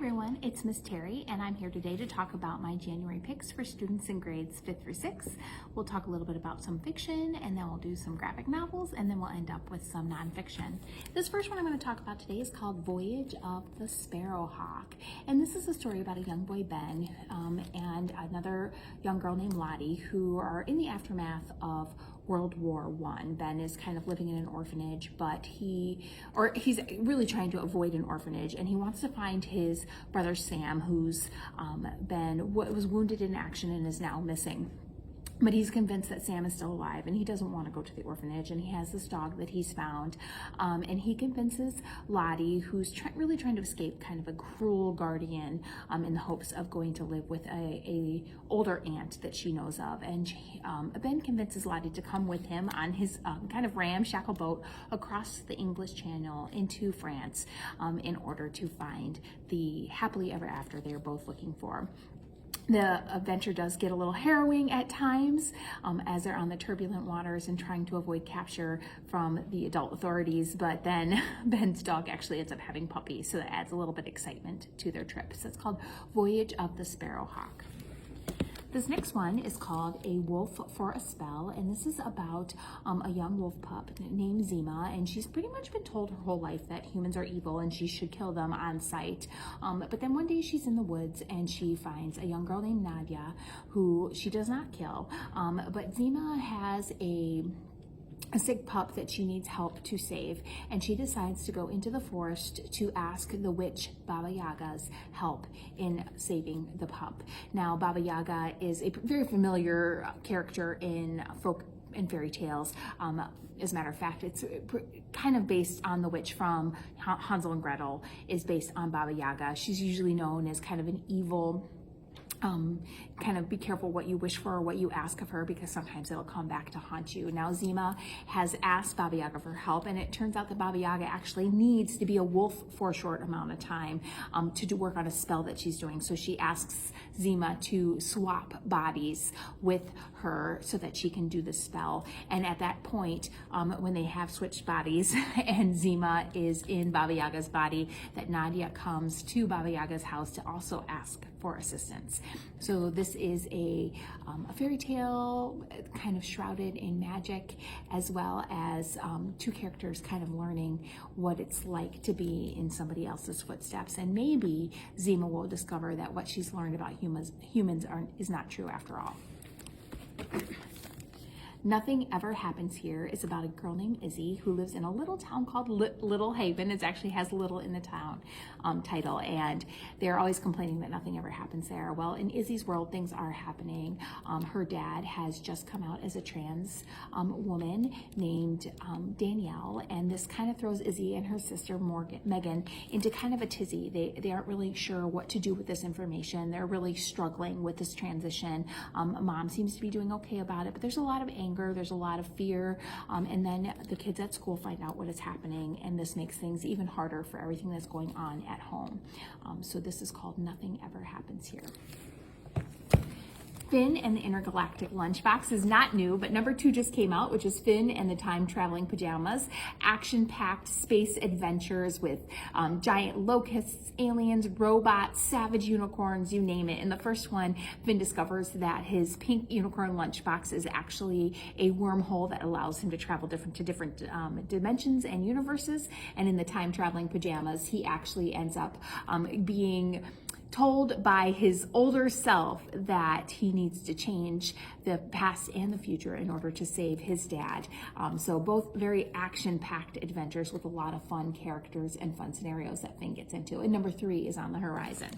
everyone, it's Miss Terry and I'm here today to talk about my January picks for students in grades 5th through 6th. We'll talk a little bit about some fiction and then we'll do some graphic novels and then we'll end up with some nonfiction. This first one I'm going to talk about today is called Voyage of the Sparrowhawk, and this is a story about a young boy Ben and another young girl named Lottie who are in the aftermath of World War I. Ben is kind of living in an orphanage, but he's really trying to avoid an orphanage, and he wants to find his brother Sam, who's was wounded in action and is now missing. But he's convinced that Sam is still alive and he doesn't want to go to the orphanage, and he has this dog that he's found, and he convinces Lottie, who's really trying to escape kind of a cruel guardian, in the hopes of going to live with a older aunt that she knows of. And Ben convinces Lottie to come with him on his kind of ramshackle boat across the English Channel into France, in order to find the happily ever after they're both looking for. The adventure does get a little harrowing at times, as they're on the turbulent waters and trying to avoid capture from the adult authorities, but then Ben's dog actually ends up having puppies, so that adds a little bit of excitement to their trip. So it's called Voyage of the Sparrowhawk. This next one is called A Wolf for a Spell, and this is about a young wolf pup named Zima, and she's pretty much been told her whole life that humans are evil and she should kill them on sight. But then one day she's in the woods and she finds a young girl named Nadia who she does not kill, but Zima has a sick pup that she needs help to save, and she decides to go into the forest to ask the witch Baba Yaga's help in saving the pup. Now, Baba Yaga is a very familiar character in folk and fairy tales. As a matter of fact, it's kind of based on the witch from Hansel and Gretel, is based on Baba Yaga. She's usually known as kind of an evil, kind of be careful what you wish for or what you ask of her, because sometimes it'll come back to haunt you. Now, Zima has asked Baba Yaga for help, and it turns out that Baba Yaga actually needs to be a wolf for a short amount of time to work on a spell that she's doing. So she asks Zima to swap bodies with her so that she can do the spell. And at that point, when they have switched bodies and Zima is in Baba Yaga's body, that Nadia comes to Baba Yaga's house to also ask for assistance. So this is a fairy tale kind of shrouded in magic, as well as two characters kind of learning what it's like to be in somebody else's footsteps. And maybe Zima will discover that what she's learned about humans is not true after all. Nothing Ever Happens Here is about a girl named Izzy who lives in a little town called Little Haven. It actually has little in the town title, and they're always complaining that nothing ever happens there. Well, in Izzy's world, things are happening. Her dad has just come out as a trans woman named Danielle, and this kind of throws Izzy and her sister Megan into kind of a tizzy. They aren't really sure what to do with this information. They're really struggling with this transition. Mom seems to be doing okay about it, but there's a lot of anger. There's a lot of fear, and then the kids at school find out what is happening, and this makes things even harder for everything that's going on at home. So this is called Nothing Ever Happens Here. Finn and the Intergalactic Lunchbox is not new, but number 2 just came out, which is Finn and the Time-Traveling Pajamas. Action-packed space adventures with giant locusts, aliens, robots, savage unicorns, you name it. In the first one, Finn discovers that his pink unicorn lunchbox is actually a wormhole that allows him to travel to different dimensions and universes. And in the Time-Traveling Pajamas, he actually ends up being told by his older self that he needs to change the past and the future in order to save his dad. So both very action-packed adventures with a lot of fun characters and fun scenarios that Finn gets into. And number 3 is on the horizon.